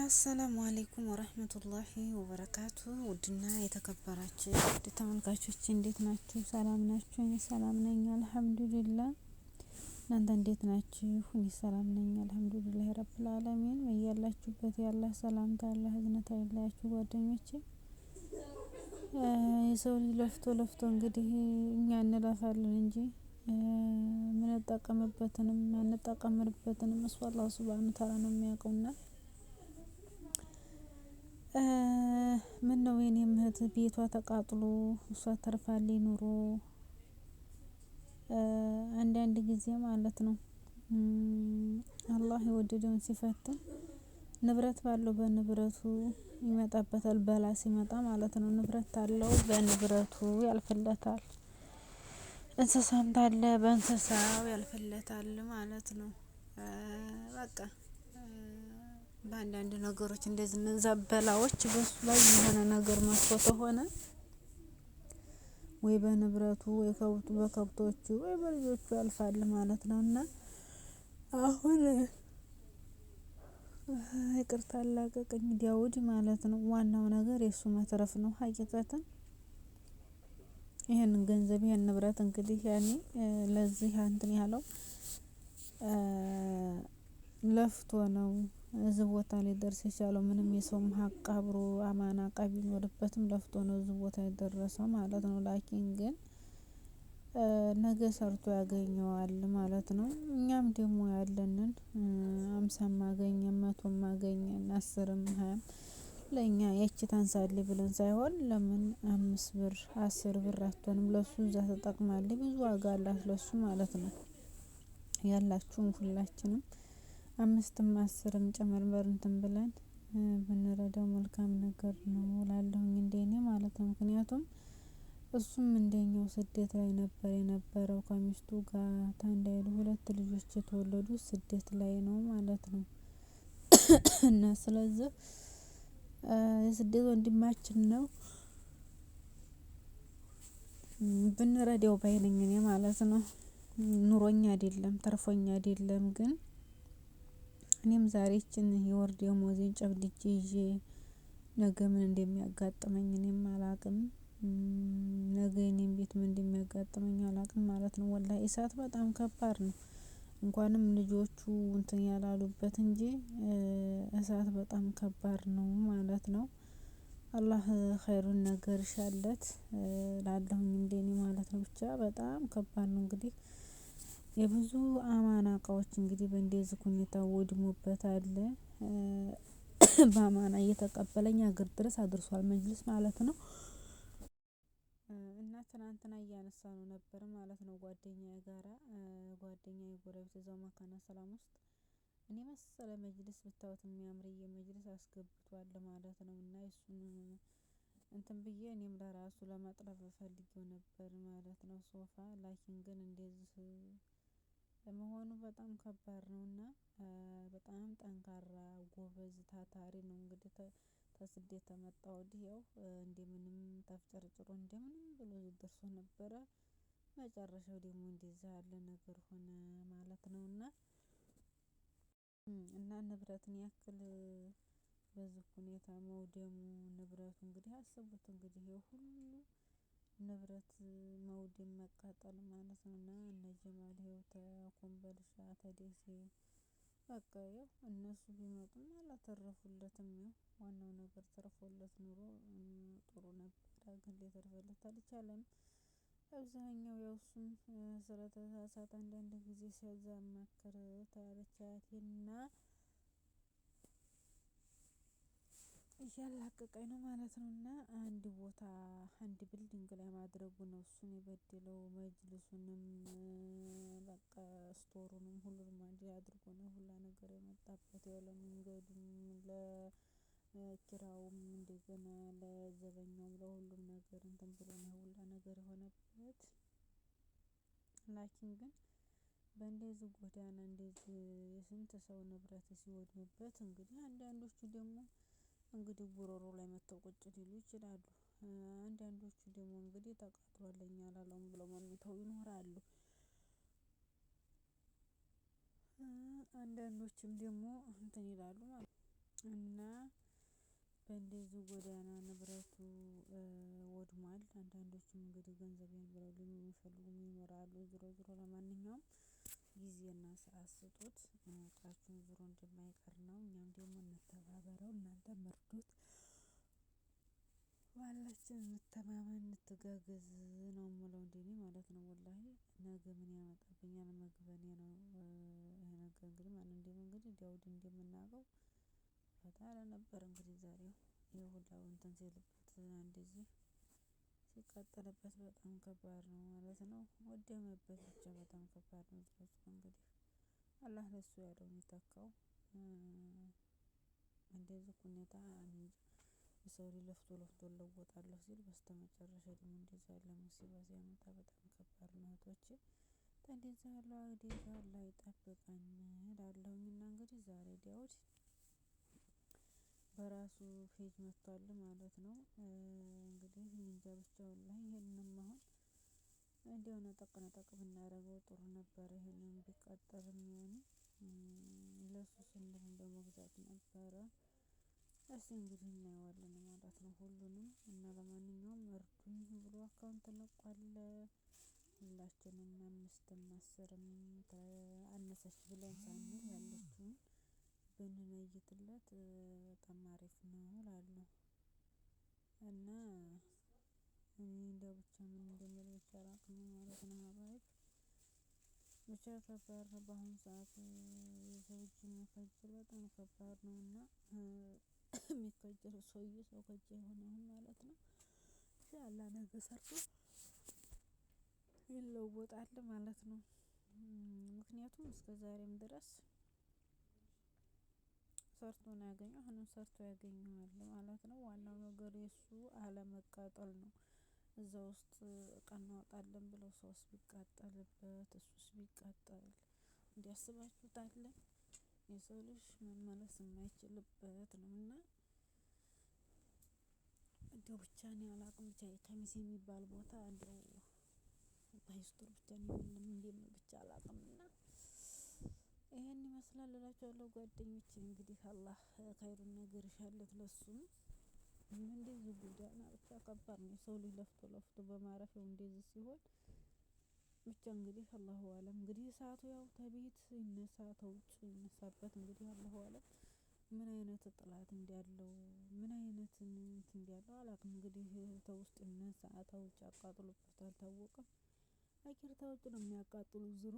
አሰላሙ አሌይኩም ወረህመቱላሂ ወበረካቱ። ውድና የተከበራችሁ ውድ ተመልካቾች እንዴት ናችሁ? ሰላም ናችሁ? እኔ ሰላም ነኝ አልሐምዱሊላህ። እናንተ እንዴት ናችሁ? እኔ ሰላም ነኝ አልሐምዱሊላህ ረብል ዓለሚን። በያላችሁበት ያላህ ሰላምታ ያላህ እዝነት አይለያችሁ ጓደኞቼ። የሰው ልጅ ለፍቶ ለፍቶ እንግዲህ እኛ እንለፋለን እንጂ ምንጠቀምበትንም አንጠቀምበትንም እሱ አላህ ሱብሃነሁ ወተዓላ ነው የሚያውቀውና ምን ነው የኔም እህት ቤቷ ተቃጥሎ እሷ ተርፋለች ኑሮ አንዳንድ ጊዜ ማለት ነው አላህ የወደደውን ሲፈትን ንብረት ባለው በንብረቱ ይመጣበታል። በላ ሲመጣ ማለት ነው ንብረት አለው በንብረቱ ያልፍለታል። እንስሳም ታለ በእንስሳው ያልፍለታል ማለት ነው። በቃ በአንዳንድ ነገሮች እንደዚህ እነዛ በላዎች በሱ ላይ የሆነ ነገር መጥቶ ተሆነ ወይ በንብረቱ ወይ በከብቶቹ ወይ በልጆቹ ያልፋል ማለት ነውና አሁን ይቅርታ አላቀቀኝ ዳውድ ማለት ነው። ዋናው ነገር የሱ መትረፍ ነው ሀቂቀትን ይሄንን ገንዘብ ይሄን ንብረት እንግዲህ ያኔ ለዚህ እንትን ያለው ለፍቶ ነው እዚህ ቦታ ሊደርስ የቻለው። ምንም የሰውም ሀቅ አብሮ አማና ቃ ቢኖርበትም ለፍቶ ነው እዚህ ቦታ የደረሰው ማለት ነው። ላኪን ግን ነገ ሰርቶ ያገኘዋል ማለት ነው። እኛም ደግሞ ያለንን 50 አገኘን 100 አገኘን 10ም 20ም ለኛ ያቺ ታንሳለች ብለን ሳይሆን ለምን 5 ብር 10 ብር አትሆንም ለሱ እዛ ተጠቅማለች ብዙ ዋጋ አላት ለሱ ማለት ነው። ያላችሁም ሁላችንም 5ም 10ም ጨመርመር እንትን ብለን ብንረዳው መልካም ነገር ነው እላለሁኝ እንደኔ ማለት ነው። ምክንያቱም እሱም እንደኛው ስደት ላይ ነበር የነበረው ከሚስቱ ጋር አንድ አይሉ 2 ልጆች የተወለዱት ስደት ላይ ነው ማለት ነው። እና ስለዚህ የስደት ወንድማችን ነው ብንረዳው ባይ ነኝ እኔ ማለት ነው። ኑሮኝ አይደለም ተርፎኝ አይደለም ግን እኔም ዛሬ ይችን የወር ደመወዜን ጨብድጄ ይዤ ነገ ምን እንደሚያጋጥመኝ እኔም አላቅም። ነገ እኔም ቤት ምን እንደሚያጋጥመኝ አላቅም ማለት ነው። ወላሂ እሳት በጣም ከባድ ነው። እንኳንም ልጆቹ እንትን ያላሉበት እንጂ እሳት በጣም ከባድ ነው ማለት ነው። አላህ ኸይሩን ነገር ይሻለት ላለሁኝ እንደኔ ማለት ነው። ብቻ በጣም ከባድ ነው። እንግዲህ የብዙ አማና እቃዎች እንግዲህ በእንደዚህ ሁኔታ ወድሞበታል። በአማና እየተቀበለኝ አገር ድረስ አድርሷል መጅልስ ማለት ነው። እና ትናንትና እያነሳነው ነበር ማለት ነው ጓደኛዬ ጋራ ጓደኛዬ ጎረቤት እዛው መካነ ሰላም ውስጥ እኔ መሰለ መጅልስ ብታዩት የሚያምር መጅልስ አስገብቷል ማለት ነው። እና እሱን እንትን ብዬ እኔም ለራሱ ለመጥለብ ፈልጌው ነበር ማለት ነው። ሶፋ ላኪን ግን እንደዚህ ለመሆኑ በጣም ከባድ ነውና በጣም ጠንካራ ጎበዝ ታታሪ ነው። እንግዲህ ተስደት ተመጣ ወዲህ ያው እንደምንም ተፍጨርጭሮ እንደምንም ብሎ ደርሶ ነበረ። መጨረሻው ደግሞ እንደዚህ ያለ ነገር ሆነ ማለት ነውና እና ንብረትን ያክል በዚህ ሁኔታ መውደሙ ንብረቱ እንግዲህ አስቡት እንግዲህ የሁሉ ንብረት መውደም መቃጠል ማለት ነውና እነ ጀማል ይኸው ተኮምበልሻ ተደሴ በቃ ያው እነሱ ቢመጡም አላተረፉለትም። ያው ዋናው ነገር ተርፎለት ኑሮ ጥሩ ነበር ግን ሊተርፍለት አልቻለም። አብዛኛው ያው እሱም ስለተሳሳተ አንዳንድ ጊዜ ሲያማክር ታያለች አያቴና እያላቀቀኝ ነው ማለት ነው። እና አንድ ቦታ አንድ ቢልዲንግ ላይ ማድረጉ ነው እሱን የበደለው መጅልሱንም በቃ ስቶሩንም ሁሉንም አንድ አድርጎ ነው ሁላ ነገር የመጣበት ያው ለመንገዱም ለኪራውም እንደገና ለዘበኛውም ለሁሉም ነገር እንትን ብሎ ነው ሁላ ነገር የሆነበት። ላኪን ግን በእንደዚህ ጎዳና እንደዚህ የስንት ሰው ንብረት ሲወድምበት እንግዲህ አንዳንዶቹ ደግሞ እንግዲህ ጉሮሮ ላይ መተው ቁጭ ሊሉ ይችላሉ። አንዳንዶቹ ደግሞ እንግዲህ ተቃጥሎልኝ አላለውም ብለው መምተው ይኖራሉ። አንዳንዶችም ደግሞ እንትን ይላሉ ማለት እና በእንደዚህ ጎዳና ንብረቱ ወድሟል። አንዳንዶቹም እንግዲህ ገንዘቤን ብለው የሚፈልጉም ይኖራሉ። ዞሮ ዞሮ ለማንኛውም ጊዜና ሰዓት ስጡት፣ እጣችሁን ዞሮ እንደማይቀር ነው። እኛም ደግሞ እንተባበረው፣ እናንተም እርዱት። ባላችን እንተማመን፣ እንተጋገዝ ነው የምለው እንደኔ ማለት ነው። ወላሂ ነገ ምን ያመጣብኛል መግበኔ ነው። ይሄ ነገር እንግዲህ ማን እንግዲህ ዳውድ እንደምናውቀው ፈጣሪ ነበር እንግዲህ ዛሬው የሁላው እንትን ሲልበት እንደዚህ ሲቃጠልበት በጣም ከባድ ነው ማለት ነው። ወደመበት ብቻ በጣም ከባድ ነው። ስለዚህ እንግዲህ አላህ ለሱ ያለውን ይተካው። እንደዚህ ሁኔታ የሰው ልጅ ለፍቶ ለፍቶ እለወጣለሁ ሲል በስተመጨረሻ ደግሞ እንደዚህ ያለ ሙሲባ ሲያመጣ በጣም ከባድ ነው እህቶቼ። እንደዚህ ያለው አደጋ አላህ ይጠብቀን እላለሁኝና እንግዲህ ዛሬ ዳውድ በራሱ ፔጅ መጥቷል ማለት ነው። እንግዲህ እንጃ ብቻ ወላሂ ይሄንንም አሁን እንደው ነጠቅ ብናደርገው ጥሩ ነበር። ይሄንን ቢቃጠልም ይሁን ለሱ ስንል በመግዛት ነበረ። እስቲ እንግዲህ እናየዋለን ማለት ነው ሁሉንም እና ለማንኛውም እርዱኝ ብሎ አካውንት ለቋል። ሁላችንም 5ም 10ም አነሰች ብለን ሳንል ያለችውን ብንነይትለት በጣም አሪፍ ነው እላለሁ። እና እኔ እንደው ብቻ ምን እንደምል ብቻ አላውቅም ማለት ነው። ሀባይብ ብቻ ከባድ ነው በአሁኑ ሰዓት የሰው እጅ መከጀል በጣም ከባድ ነውና የሚከጀለው ሰውዬ ሰው ከእጅ አይሆንም ማለት ነው። ኢንሻአላህ ነገ ሰርቶ ይለወጣል ማለት ነው። ምክንያቱም እስከዛሬም ድረስ ሰርቶ ነው ያገኘው፣ አሁንም ሰርቶ ያገኘዋል ማለት ነው። ዋናው ነገር የሱ አለመቃጠል ነው። እዛ ውስጥ እቃ እናወጣለን ብለው ሰውስ ቢቃጠልበት እሱስ ቢቃጠል እንዲያስባችሁታል። የሰው ልጅ መመለስ የማይችልበት ነውና እንደው ብቻ እኔ አላውቅም። ብቻ ከሚሴ የሚባል ቦታ እንደው ባይስቶር ብቻ ነው ምንም እንደምን ብቻ አላውቅምና ይሄን ይመስላል እላችኋለሁ ጓደኞቼ። እንግዲህ አላህ ኸይሩን ነገር ይሻለት ለሱም። እንደዚህ ጎዳና ብቻ ከባድ ነው። የሰው ልጅ ለፍቶ ለፍቶ በማረፊያው እንደዚህ ሲሆን ብቻ እንግዲህ አላሁ አለም። እንግዲህ እሳቱ ያው ተቤት ይነሳ ተውጭ ይነሳበት እንግዲህ አላሁ አለም ምን አይነት ጥላት እንዳለው ምን አይነት እንትን እንዳለው አላውቅም። እንግዲህ ተውስጥ ይነሳ ተውጭ አቃጥሎበት አልታወቀም። አኪር ተውጭ ነው የሚያቃጥሉት ዙሮ